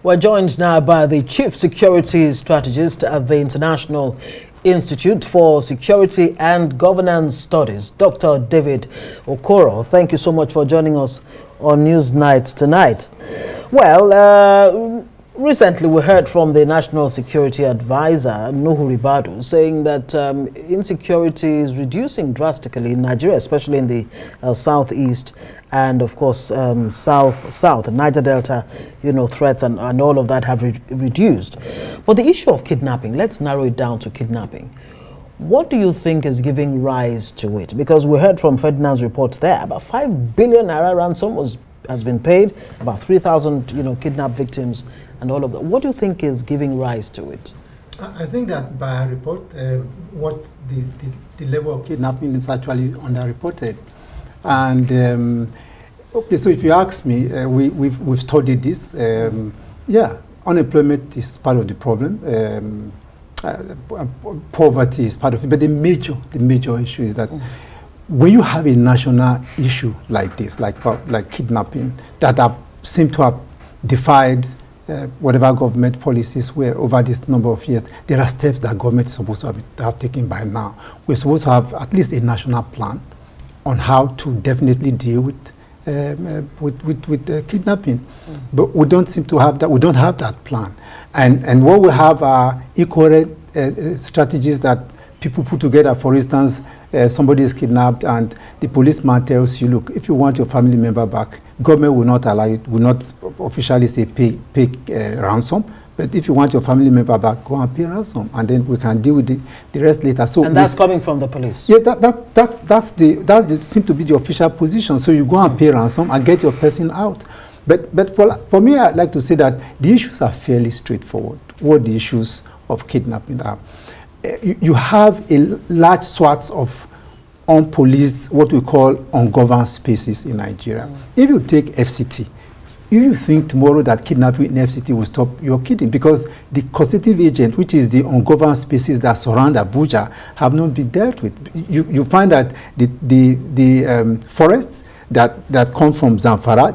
We're joined now by the Chief Security Strategist at the International Institute for Security and Governance Studies, Dr. David Okoror. Thank you so much for joining us on Newsnight tonight. Well, recently we heard from the National Security Advisor, Nuhu Ribadu, saying that insecurity is reducing drastically in Nigeria, especially in the southeast and, of course, south, Niger Delta, threats and all of that have reduced. But the issue of kidnapping, let's narrow it down to kidnapping. What do you think is giving rise to it? Because we heard from Ferdinand's report there, about 5 billion naira ransom has been paid, about 3,000, kidnapped victims and all of that. What do you think is giving rise to it? I think that by our report, what the level of kidnapping is actually underreported. And okay, so if you ask me, we've studied this. Yeah, unemployment is part of the problem. Poverty is part of it. But the major issue is that when you have a national issue like this, like kidnapping, that seem to have defied whatever government policies were over this number of years, there are steps that government is supposed to have taken by now. We're supposed to have at least a national plan on how to definitely deal with kidnapping. But we don't seem to have that. We don't have that plan. And what we have are incoherent strategies that people put together. For instance, somebody is kidnapped and the policeman tells you, look, if you want your family member back, government will not allow you, will not officially say pay ransom. But if you want your family member back, go and pay ransom, and then we can deal with the rest later. So, and that's coming from the police. Yeah, that seems to be the official position. So you go and pay ransom and get your person out. But for me, I'd like to say that the issues are fairly straightforward. What the issues of kidnapping are? You have a large swath of unpoliced, what we call ungoverned spaces in Nigeria. If you take FCT, if you think tomorrow that kidnapping in FCT will stop, you're kidding, because the causative agent, which is the ungoverned spaces that surround Abuja, have not been dealt with. You find that the forests that come from Zamfara,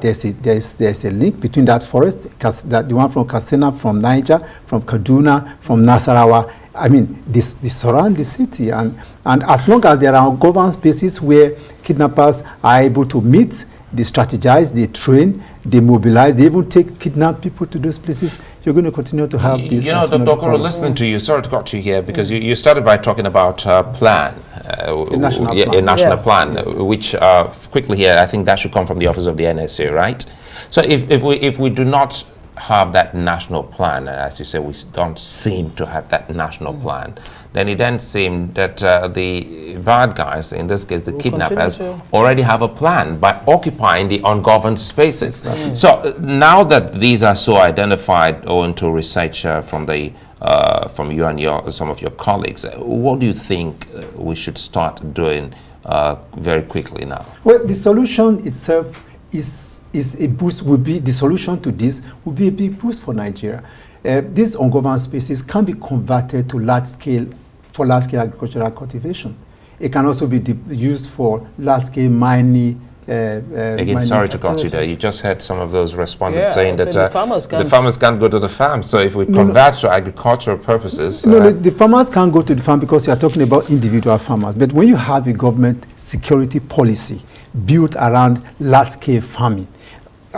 there's a link between that forest, the one from Katsina, from Niger, from Kaduna, from Nasarawa. I mean, they surround the city, and as long as there are ungoverned spaces where kidnappers are able to meet, they strategize, they train, they mobilize, they even take kidnapped people to those places, you're going to continue to have this. Dr. Okoror, listening to you, sorry to cut you here, because you started by talking about a plan. A national plan, which quickly here, I think that should come from the office of the NSA, right? So if we do not have that national plan, and as you say, we don't seem to have that national plan, then it then seems that the bad guys, in this case the kidnappers, already have a plan by occupying the ungoverned spaces. So now that these are so identified owing to research from you and some of your colleagues, what do you think we should start doing very quickly now? Well, the solution itself is a boost. The solution to this would be a big boost for Nigeria. These ungoverned spaces can be converted to large-scale agricultural cultivation. It can also be used for large-scale mining. Again, sorry to cut you there. You just had some of those respondents saying that the farmers can't go to the farm. So if we convert to agricultural purposes... the farmers can't go to the farm because you are talking about individual farmers. But when you have a government security policy built around large-scale farming,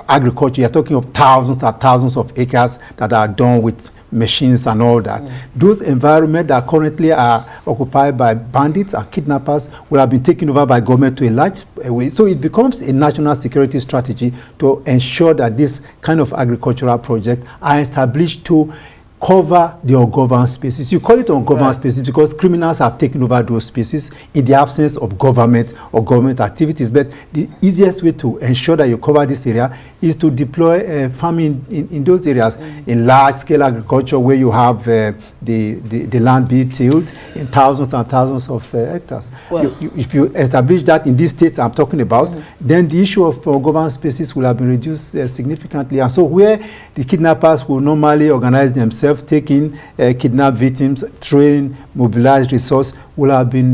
agriculture, you're talking of thousands and thousands of acres that are done with machines and all that. Those environments that currently are occupied by bandits and kidnappers will have been taken over by government to a large way. So it becomes a national security strategy to ensure that this kind of agricultural projects are established to cover the ungoverned spaces. You call it ungoverned spaces because criminals have taken over those spaces in the absence of government or government activities. But the easiest way to ensure that you cover this area is to deploy farming in those areas, in large-scale agriculture where you have the land being tilled in thousands and thousands of hectares. Well, if you establish that in these states I'm talking about, then the issue of ungoverned spaces will have been reduced significantly. And so where the kidnappers will normally organize themselves, taking kidnapped victims, train, mobilize resource, will have been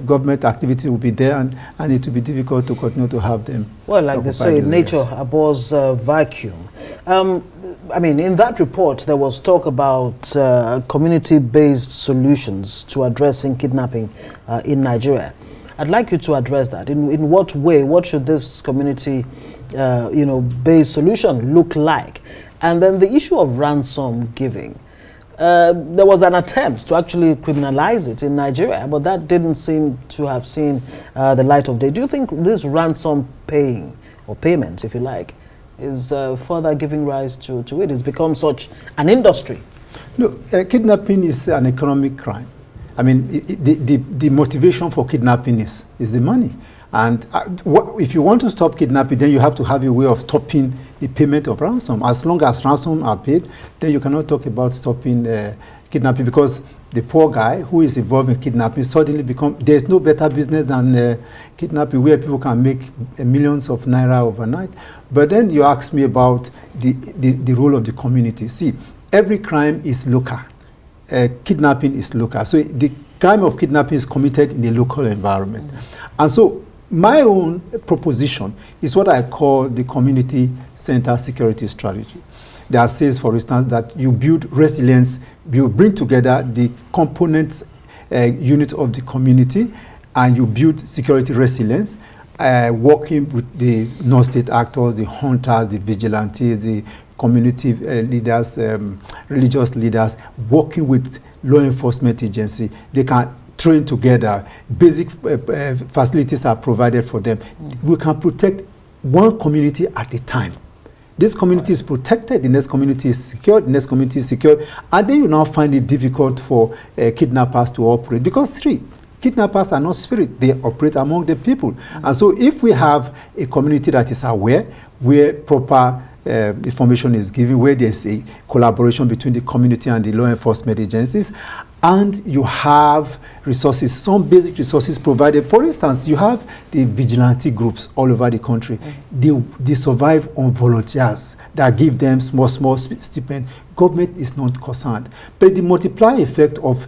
government activity will be there, and it will be difficult to continue to have them. Well, like they say, nature abhors vacuum. I mean, in that report, there was talk about community-based solutions to addressing kidnapping in Nigeria. I'd like you to address that. In what way? What should this community, based solution look like? And then the issue of ransom giving. There was an attempt to actually criminalize it in Nigeria, but that didn't seem to have seen the light of day. Do you think this ransom paying, or payment, if you like, is further giving rise to it? It's become such an industry. No, kidnapping is an economic crime. I mean, the motivation for kidnapping is the money. And if you want to stop kidnapping, then you have to have a way of stopping the payment of ransom. As long as ransom are paid, then you cannot talk about stopping kidnapping, because the poor guy who is involved in kidnapping suddenly there's no better business than kidnapping, where people can make millions of naira overnight. But then you ask me about the role of the community. See, every crime is local. Kidnapping is local. So the crime of kidnapping is committed in the local environment. And so my own proposition is what I call the community center security strategy. There says, for instance, that you build resilience, you bring together the component units of the community, and you build security resilience, working with the non-state actors, the hunters, the vigilantes, the community leaders, religious leaders, working with law enforcement agency. They can train together. Basic facilities are provided for them. We can protect one community at a time. This community is protected, the next community is secured, the next community is secured, and then you now find it difficult for kidnappers to operate, because kidnappers are not spirit, they operate among the people. And so if we have a community that is aware, where proper information is given, where there's a collaboration between the community and the law enforcement agencies, and you have resources, some basic resources provided. For instance, you have the vigilante groups all over the country. They survive on volunteers that give them small stipend. Government is not concerned. But the multiplier effect of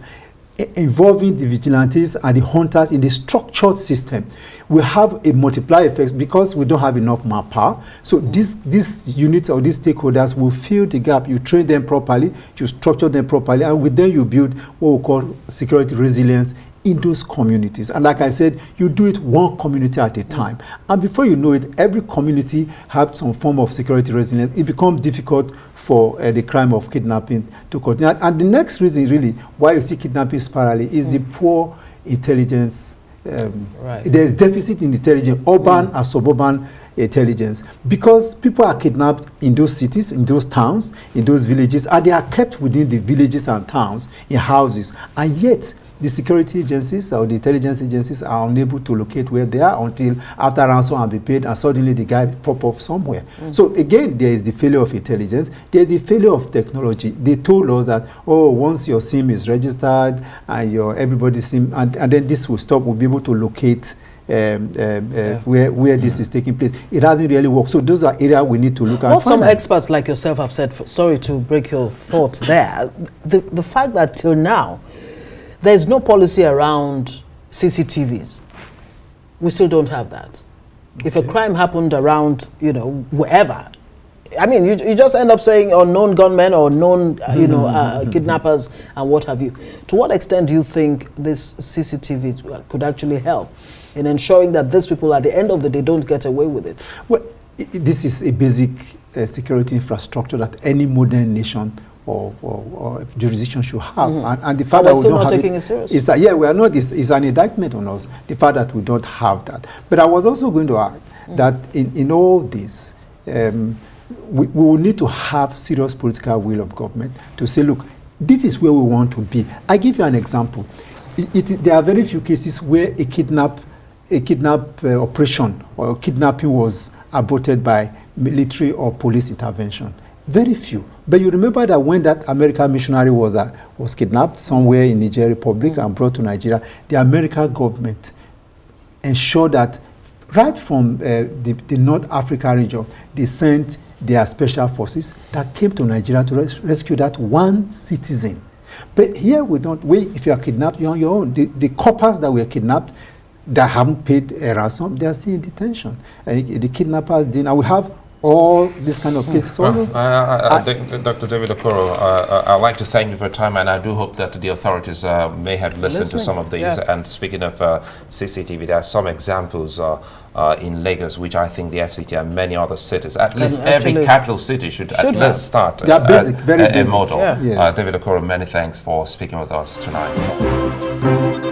involving the vigilantes and the hunters in the structured system, we have a multiplier effect because we don't have enough manpower. So these units or these stakeholders will fill the gap. You train them properly, you structure them properly, and with them you build what we call security resilience in those communities. And like I said, you do it one community at a time. And before you know it, every community have some form of security resilience. It becomes difficult for the crime of kidnapping to continue. And the next reason really why you see kidnapping spiraling is the poor intelligence. There's deficit in intelligence, urban and suburban intelligence, because people are kidnapped in those cities, in those towns, in those villages, and they are kept within the villages and towns in houses. And yet, the security agencies or the intelligence agencies are unable to locate where they are until after ransom has been paid, and suddenly the guy pop up somewhere. So again, there is the failure of intelligence. There is the failure of technology. They told us that, oh, once your SIM is registered and everybody's SIM, and then this will stop, we'll be able to locate where this is taking place. It hasn't really worked. So those are areas we need to look at. What some experts like yourself have said, sorry to break your thoughts there, the fact that till now, there's no policy around CCTVs. We still don't have that. Okay. If a crime happened around, wherever, I mean, you just end up saying unknown gunmen or known, kidnappers and what have you. To what extent do you think this CCTV could actually help in ensuring that these people, at the end of the day, don't get away with it? Well, this is a basic security infrastructure that any modern nation or jurisdiction should have, and the fact that we don't have taking it seriously. We are not. It's an indictment on us. The fact that we don't have that. But I was also going to add that in all this, we will need to have serious political will of government to say, look, this is where we want to be. I give you an example. There are very few cases where a kidnap operation or kidnapping was aborted by military or police intervention. Very few. But you remember that when that American missionary was kidnapped somewhere in Niger Republic and brought to Nigeria, the American government ensured that right from the North Africa region, they sent their special forces that came to Nigeria to rescue that one citizen. But here if you are kidnapped, you're on your own. The coppers that were kidnapped, that haven't paid a ransom, they are still in detention. And the kidnappers didn't. And we have all these kind of cases. Dr. David Okoror, I'd like to thank you for your time, and I do hope that the authorities may have listened to some of these. Yeah. And speaking of CCTV, there are some examples in Lagos, which I think the FCT and many other cities, at least every capital city should at least start very basic model. Yeah. Yes. David Okoror, many thanks for speaking with us tonight.